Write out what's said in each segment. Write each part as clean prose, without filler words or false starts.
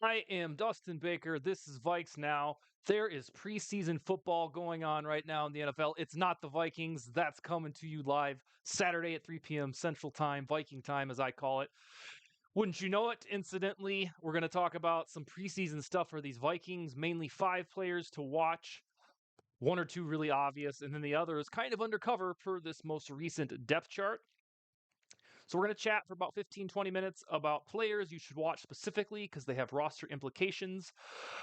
I am Dustin Baker. This is VikesNow. There is preseason football going on right now in the NFL. It's not the Vikings. That's coming to you live Saturday at 3 p.m. Central Time, Viking time, as I call it. Wouldn't you know it? Incidentally, we're going to talk about some preseason stuff for these Vikings, mainly 5 players to watch. 1 or 2 really obvious, and then the other is kind of undercover per this most recent depth chart. So we're going to chat for about 15, 20 minutes about players you should watch specifically because they have roster implications.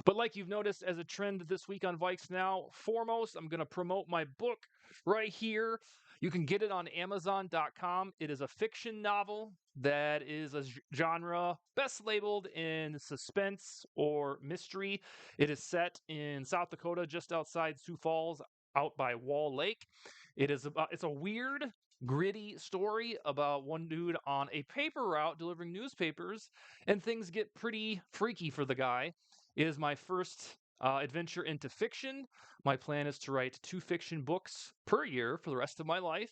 But like you've noticed as a trend this week on Vikes Now, foremost, I'm going to promote my book right here. You can get it on Amazon.com. It is a fiction novel that is a genre best labeled in suspense or mystery. It is set in South Dakota, just outside Sioux Falls, out by Wall Lake. It's a weird, gritty story about one dude on a paper route delivering newspapers, and things get pretty freaky for the guy. It is my first adventure into fiction. My plan is to write 2 fiction books per year for the rest of my life.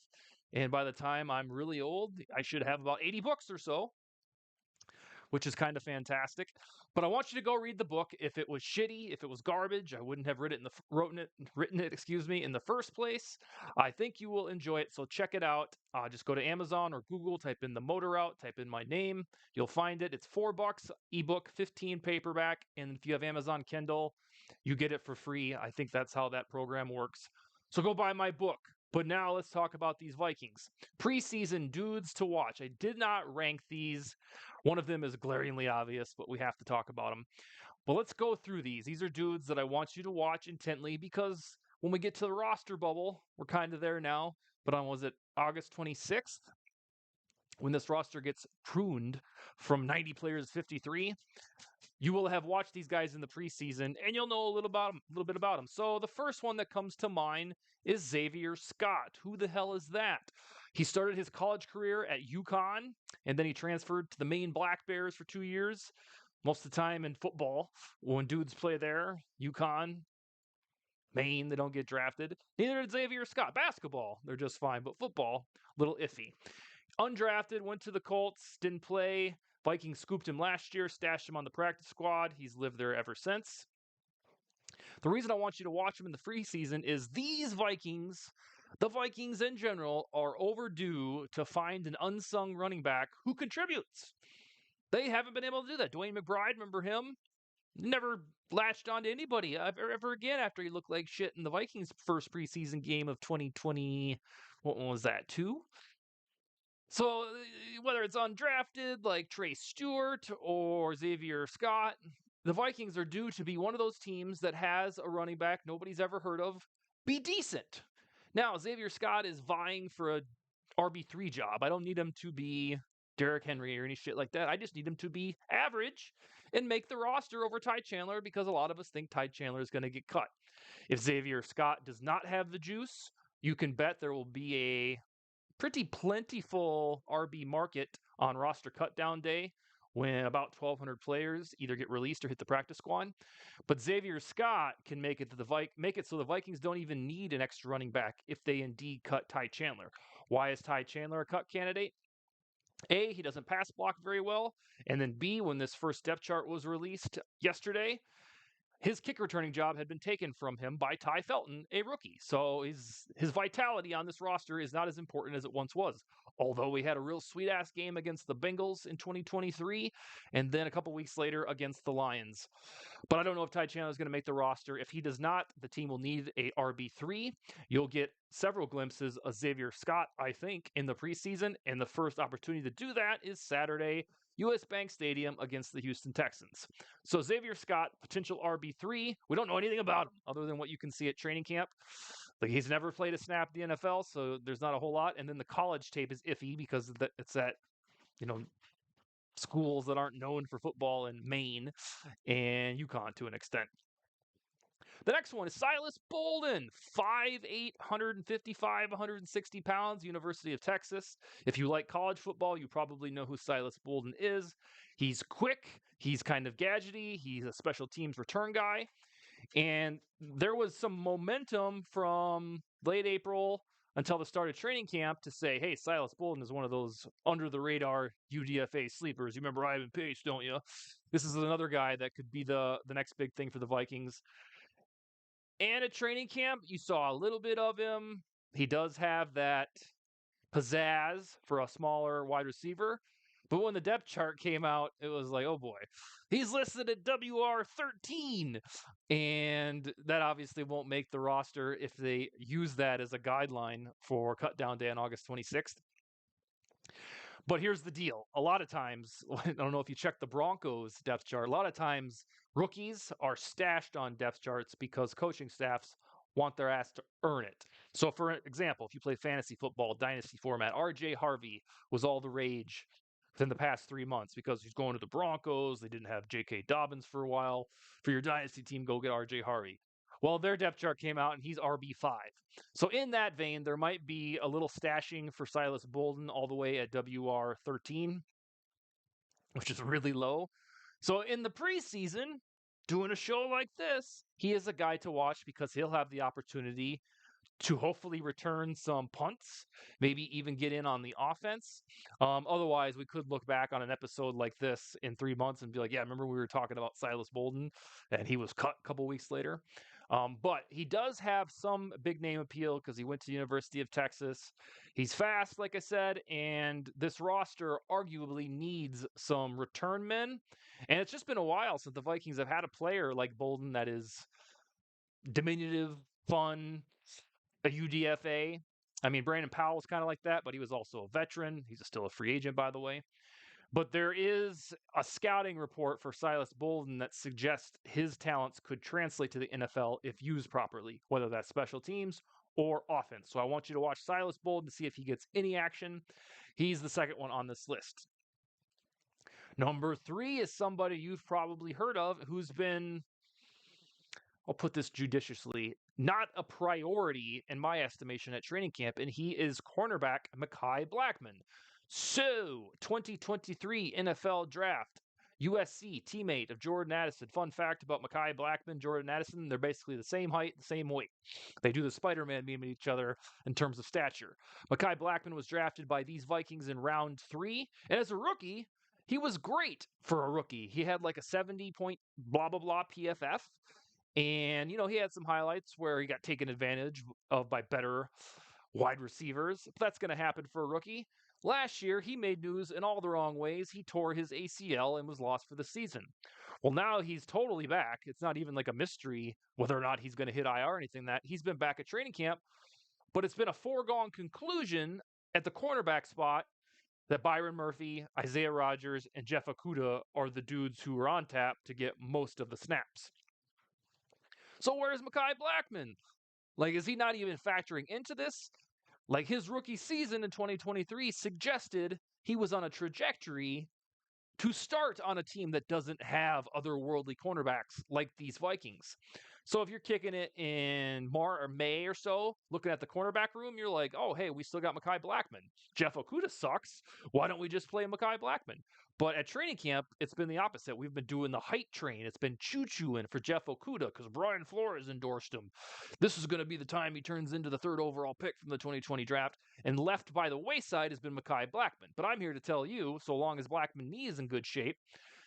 And by the time I'm really old, I should have about 80 books or so, which is kind of fantastic. But I want you to go read the book. If it was shitty, if it was garbage, I wouldn't have written it, excuse me, in the first place. I think you will enjoy it. So check it out. Just go to Amazon or Google, type in the motor route, type in my name. You'll find it. It's $4 ebook, 15 paperback, and if you have Amazon Kindle, you get it for free. I think that's how that program works. So go buy my book. But now let's talk about these Vikings. Preseason dudes to watch. I did not rank these. One of them is glaringly obvious, but we have to talk about them. But let's go through these. These are dudes that I want you to watch intently because when we get to the roster bubble, we're kind of there now. But on, was it August 26th? When this roster gets pruned from 90 players to 53, you will have watched these guys in the preseason and you'll know a little bit about them. So the first one that comes to mind is Xavier Scott. Who the hell is that? He started his college career at UConn and then he transferred to the Maine Black Bears for 2 years. Most of the time in football, when dudes play there, UConn, Maine, they don't get drafted. Neither did Xavier Scott. Basketball, they're just fine, but football, a little iffy. Undrafted, went to the Colts, didn't play. Vikings scooped him last year, stashed him on the practice squad. He's lived there ever since. The reason I want you to watch him in the preseason is these Vikings, the Vikings in general, are overdue to find an unsung running back who contributes. They haven't been able to do that. Dwight McBride, remember him? Never latched on to anybody ever again after he looked like shit in the Vikings' first preseason game of 2020. What one was that? 2? So whether it's undrafted like Trey Stewart or Xavier Scott, the Vikings are due to be one of those teams that has a running back nobody's ever heard of be decent. Now, Xavier Scott is vying for a RB3 job. I don't need him to be Derrick Henry or any shit like that. I just need him to be average and make the roster over Ty Chandler because a lot of us think Ty Chandler is going to get cut. If Xavier Scott does not have the juice, you can bet there will be a pretty plentiful RB market on roster cutdown day when about 1,200 players either get released or hit the practice squad. But Xavier Scott can make it so the Vikings don't even need an extra running back if they indeed cut Ty Chandler. Why is Ty Chandler a cut candidate? A, he doesn't pass block very well, and then B, when this first depth chart was released yesterday, his kick returning job had been taken from him by Ty Felton, a rookie. So his vitality on this roster is not as important as it once was. Although he had a real sweet ass game against the Bengals in 2023, and then a couple weeks later against the Lions. But I don't know if Ty Chandler is going to make the roster. If he does not, the team will need a RB3. You'll get several glimpses of Xavier Scott, I think, in the preseason, and the first opportunity to do that is Saturday, US Bank Stadium against the Houston Texans. So Xavier Scott, potential RB3. We don't know anything about him other than what you can see at training camp. Like, he's never played a snap in the NFL, so there's not a whole lot. And then the college tape is iffy because it's at, schools that aren't known for football in Maine and UConn to an extent. The next one is Silus Balden, 5'8", 155, 160 pounds, University of Texas. If you like college football, you probably know who Silus Balden is. He's quick. He's kind of gadgety. He's a special teams return guy. And there was some momentum from late April until the start of training camp to say, hey, Silus Balden is one of those under-the-radar UDFA sleepers. You remember Ivan Pace, don't you? This is another guy that could be the next big thing for the Vikings. And at training camp, you saw a little bit of him. He does have that pizzazz for a smaller wide receiver. But when the depth chart came out, it was like, oh boy, he's listed at WR 13. And that obviously won't make the roster if they use that as a guideline for cut down day on August 26th. But here's the deal. A lot of times, I don't know if you check the Broncos depth chart, a lot of times rookies are stashed on depth charts because coaching staffs want their ass to earn it. So, for example, if you play fantasy football, dynasty format, RJ Harvey was all the rage within the past 3 months because he's going to the Broncos. They didn't have J.K. Dobbins for a while. For your dynasty team, go get RJ Harvey. Well, their depth chart came out and he's RB5. So in that vein, there might be a little stashing for Silus Balden all the way at WR 13, which is really low. So in the preseason, doing a show like this, he is a guy to watch because he'll have the opportunity to hopefully return some punts, maybe even get in on the offense. Otherwise, we could look back on an episode like this in 3 months and be like, yeah, remember we were talking about Silus Balden and he was cut a couple weeks later. But he does have some big name appeal because he went to the University of Texas. He's fast, like I said, and this roster arguably needs some return men. And it's just been a while since the Vikings have had a player like Bolden that is diminutive, fun, a UDFA. I mean, Brandon Powell's kind of like that, but he was also a veteran. He's still a free agent, by the way. But there is a scouting report for Silus Bolden that suggests his talents could translate to the NFL if used properly, whether that's special teams or offense. So I want you to watch Silus Bolden to see if he gets any action. He's the second one on this list. Number 3 is somebody you've probably heard of who's been, I'll put this judiciously, not a priority in my estimation at training camp, and he is cornerback Mai Blackman. So, 2023 NFL Draft, USC teammate of Jordan Addison. Fun fact about Mai Blackman, Jordan Addison, they're basically the same height, the same weight. They do the Spider-Man meme at each other in terms of stature. Mai Blackman was drafted by these Vikings in round 3, and as a rookie, he was great for a rookie. He had like a 70 point blah, blah, blah PFF. And, he had some highlights where he got taken advantage of by better wide receivers. That's going to happen for a rookie. Last year, he made news in all the wrong ways. He tore his ACL and was lost for the season. Well, now he's totally back. It's not even like a mystery whether or not he's going to hit IR or anything that. He's been back at training camp, but it's been a foregone conclusion at the cornerback spot that Byron Murphy, Isaiah Rodgers, and Jeff Okudah are the dudes who are on tap to get most of the snaps. So where's Mai Blackman? Like, is he not even factoring into this? Like, his rookie season in 2023 suggested he was on a trajectory to start on a team that doesn't have otherworldly cornerbacks like these Vikings. So if you're kicking it in March or May or so, looking at the cornerback room, you're like, oh, hey, we still got Mai Blackman. Jeff Okudah sucks. Why don't we just play Mai Blackman? But at training camp, it's been the opposite. We've been doing the height train. It's been choo-chooing for Jeff Okudah because Brian Flores endorsed him. This is going to be the time he turns into the 3rd overall pick from the 2020 draft. And left by the wayside has been Mai Blackman. But I'm here to tell you, so long as Blackman's knee is in good shape,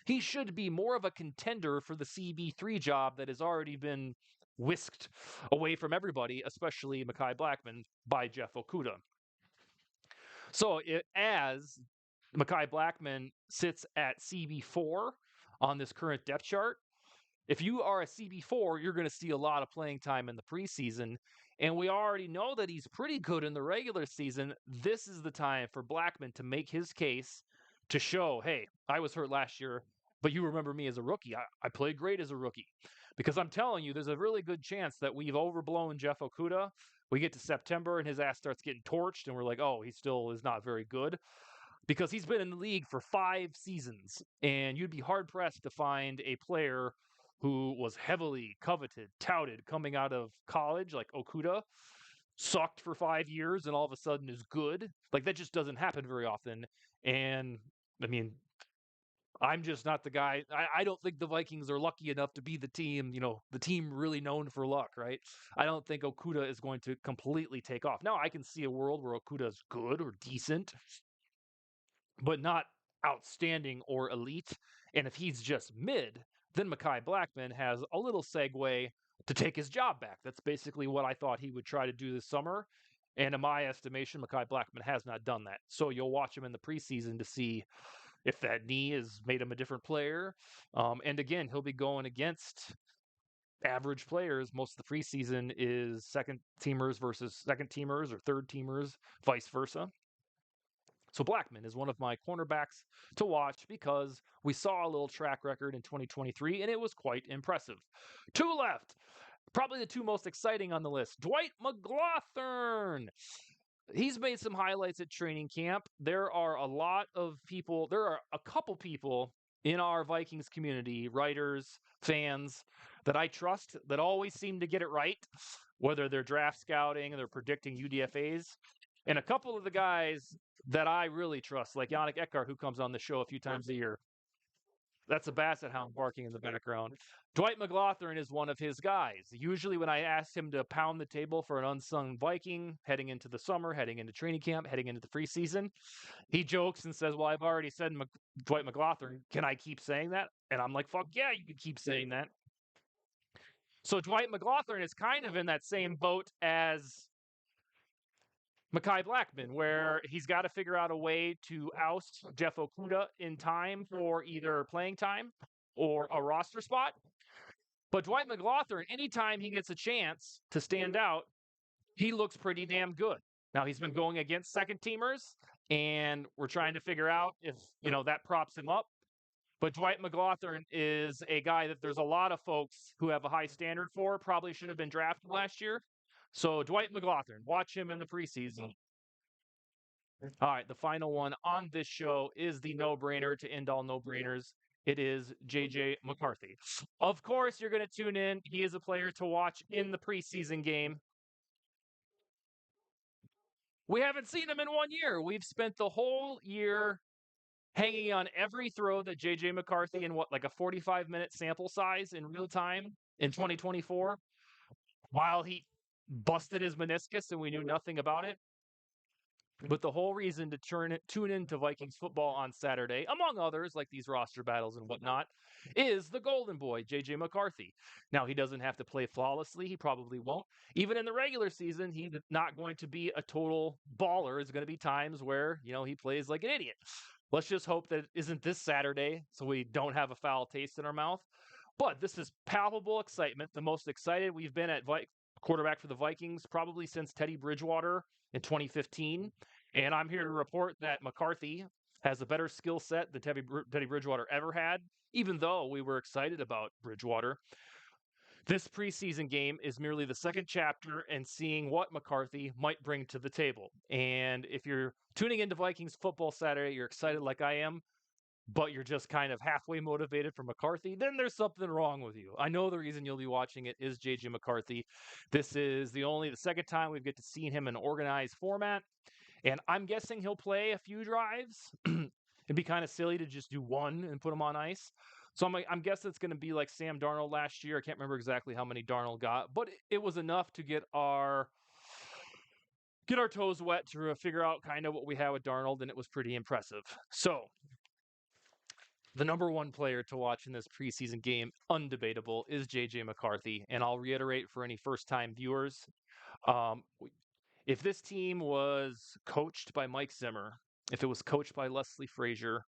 he should be more of a contender for the CB3 job that has already been whisked away from everybody, especially Mai Blackman, by Jeff Okudah. So as Mai Blackman sits at CB4 on this current depth chart, if you are a CB4, you're going to see a lot of playing time in the preseason. And we already know that he's pretty good in the regular season. This is the time for Blackman to make his case to show, hey, I was hurt last year, but you remember me as a rookie. I played great as a rookie. Because I'm telling you, there's a really good chance that we've overblown Jeff Okudah. We get to September and his ass starts getting torched, and we're like, oh, he still is not very good. Because he's been in the league for 5 seasons, and you'd be hard-pressed to find a player who was heavily coveted, touted coming out of college, like Okudah, sucked for 5 years and all of a sudden is good. Like, that just doesn't happen very often. And, I mean, I'm just not the guy. I don't think the Vikings are lucky enough to be the team, the team really known for luck, right? I don't think Okudah is going to completely take off. Now, I can see a world where Okudah is good or decent, but not outstanding or elite. And if he's just mid, then Mai Blackman has a little segue to take his job back. That's basically what I thought he would try to do this summer. And in my estimation, Mai Blackman has not done that. So you'll watch him in the preseason to see if that knee has made him a different player. And again, he'll be going against average players. Most of the preseason is second teamers versus second teamers or third teamers, vice versa. So Blackman is one of my cornerbacks to watch because we saw a little track record in 2023 and it was quite impressive. Two left. Probably the two most exciting on the list. Dwight McGloth. He's made some highlights at training camp. There are a couple people in our Vikings community, writers, fans, that I trust that always seem to get it right, whether they're draft scouting or they're predicting UDFAs. And a couple of the guys that I really trust, like Yannick Eckhart, who comes on the show a few times a year. That's a basset hound barking in the background. Dwight McGloth is one of his guys. Usually when I ask him to pound the table for an unsung Viking heading into the summer, heading into training camp, heading into the preseason, he jokes and says, well, I've already said Dwight McGloth. Can I keep saying that? And I'm like, fuck yeah, you can keep saying that. So Dwight McGloth is kind of in that same boat as Mai Blackman, where he's got to figure out a way to oust Jeff Okudah in time for either playing time or a roster spot. But Dwight McGloth, anytime he gets a chance to stand out, he looks pretty damn good. Now, he's been going against second teamers, and we're trying to figure out if, that props him up. But Dwight McGloth is a guy that there's a lot of folks who have a high standard for, probably should have been drafted last year. So Dwight McGloth, watch him in the preseason. All right, the final one on this show is the no-brainer to end all no-brainers. It is J.J. McCarthy. Of course, you're going to tune in. He is a player to watch in the preseason game. We haven't seen him in 1 year. We've spent the whole year hanging on every throw that J.J. McCarthy in like a 45-minute sample size in real time in 2024, while he busted his meniscus and we knew nothing about it. But the whole reason to tune into Vikings football on Saturday, among others, like these roster battles and whatnot, is the golden boy, J.J. McCarthy. Now, he doesn't have to play flawlessly. He probably won't. Even in the regular season, he's not going to be a total baller. There's going to be times where, he plays like an idiot. Let's just hope that it isn't this Saturday so we don't have a foul taste in our mouth. But this is palpable excitement. The most excited we've been at quarterback for the Vikings probably since Teddy Bridgewater in 2015. And I'm here to report that McCarthy has a better skill set than Teddy Bridgewater ever had, even though we were excited about Bridgewater. This preseason game is merely the second chapter and seeing what McCarthy might bring to the table. And if you're tuning into Vikings football Saturday, you're excited like I am, but you're just kind of halfway motivated for McCarthy, then there's something wrong with you. I know the reason you'll be watching it is J.J. McCarthy. This is the second time we've get to see him in an organized format. And I'm guessing he'll play a few drives. It'd be kind of silly to just do one and put him on ice. So I'm guessing it's going to be like Sam Darnold last year. I can't remember exactly how many Darnold got, but it was enough to get our toes wet to figure out kind of what we had with Darnold, and it was pretty impressive. So the number one player to watch in this preseason game, undebatable, is J.J. McCarthy. And I'll reiterate for any first-time viewers, if this team was coached by Mike Zimmer, if it was coached by Leslie Frazier,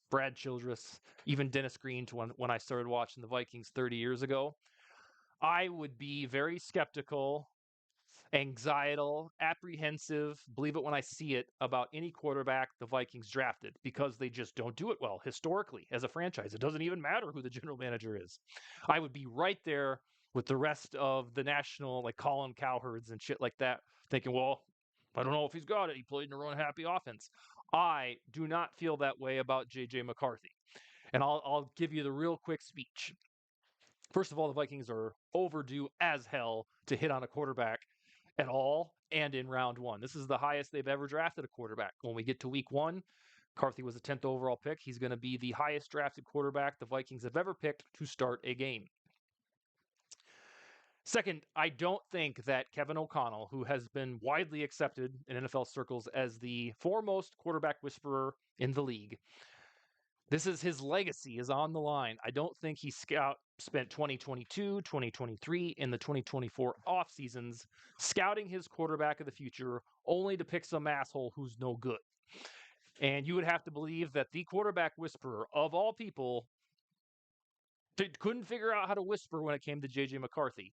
Brad Childress, even Dennis Green when I started watching the Vikings 30 years ago, I would be very skeptical, apprehensive, believe it when I see it, about any quarterback the Vikings drafted because they just don't do it well historically as a franchise. It doesn't even matter who the general manager is. I would be right there with the rest of the national, like Colin Cowherds and shit like that, thinking, well, I don't know if he's got it. He played in a run-happy offense. I do not feel that way about J.J. McCarthy. And I'll give you the real quick speech. First of all, the Vikings are overdue as hell to hit on a quarterback at all and in round one. This is the highest they've ever drafted a quarterback. When we get to week one, McCarthy was a 10th overall pick. He's going to be the highest drafted quarterback the Vikings have ever picked to start a game. Second, I don't think that Kevin O'Connell, who has been widely accepted in NFL circles as the foremost quarterback whisperer in the league, This is his legacy is on the line. I don't think he spent 2022, 2023, and the 2024 off seasons scouting his quarterback of the future only to pick some asshole who's no good. And you would have to believe that the quarterback whisperer of all people couldn't figure out how to whisper when it came to JJ McCarthy.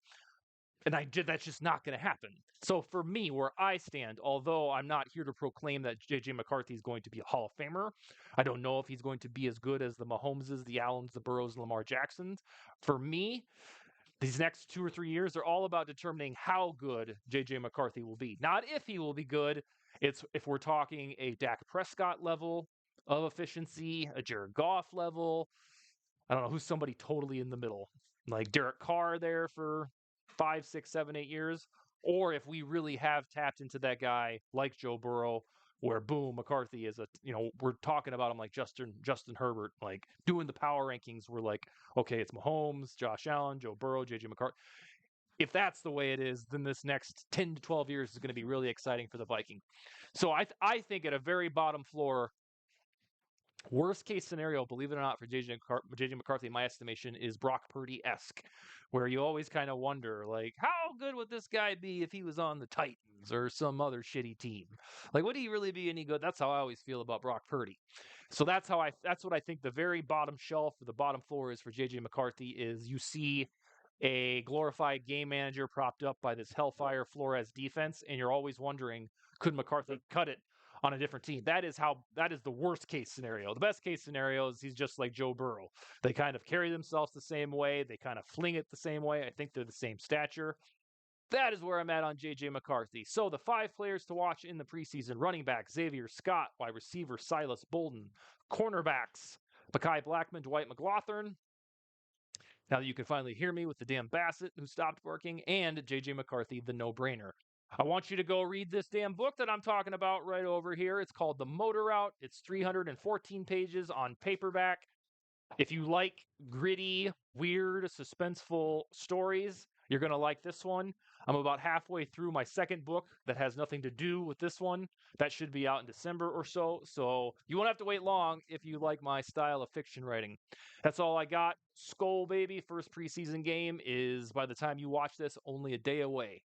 And that's just not going to happen. So for me, where I stand, although I'm not here to proclaim that JJ McCarthy is going to be a Hall of Famer, I don't know if he's going to be as good as the Mahomeses, the Allens, the Burrows, and Lamar Jacksons. For me, these next 2 or 3 years are all about determining how good JJ McCarthy will be. Not if he will be good. It's if we're talking a Dak Prescott level of efficiency, a Jared Goff level. I don't know who's somebody totally in the middle, like Derek Carr there for 5, 6, 7, 8 years, or if we really have tapped into that guy like Joe Burrow, where boom, McCarthy is we're talking about him like Justin Herbert, like doing the power rankings. We're like, okay, it's Mahomes, Josh Allen, Joe Burrow, JJ McCarthy. If that's the way it is, then this next 10 to 12 years is going to be really exciting for the Vikings. So I think at a very bottom floor, worst case scenario, believe it or not, for JJ McCarthy, in my estimation, is Brock Purdy-esque, where you always kind of wonder, like, how good would this guy be if he was on the Titans or some other shitty team? Like, would he really be any good? That's how I always feel about Brock Purdy. So that's what I think the very bottom shelf or the bottom floor is for JJ McCarthy. Is you see a glorified game manager propped up by this Hellfire Flores defense, and you're always wondering, could McCarthy cut it on a different team? That is the worst case scenario. The best case scenario is he's just like Joe Burrow. They kind of carry themselves the same way. They kind of fling it the same way. I think they're the same stature. That is where I'm at on JJ McCarthy. So the 5 players to watch in the preseason: running back Xavier Scott, wide receiver Silus Balden, cornerbacks Mai Blackman, Dwight McGloth. Now that you can finally hear me with the damn Bassett who stopped working, and JJ McCarthy, the no-brainer. I want you to go read this damn book that I'm talking about right over here. It's called The Motor Route. It's 314 pages on paperback. If you like gritty, weird, suspenseful stories, you're going to like this one. I'm about halfway through my second book that has nothing to do with this one. That should be out in December or so. So you won't have to wait long if you like my style of fiction writing. That's all I got. Skull, baby. First preseason game is, by the time you watch this, only a day away.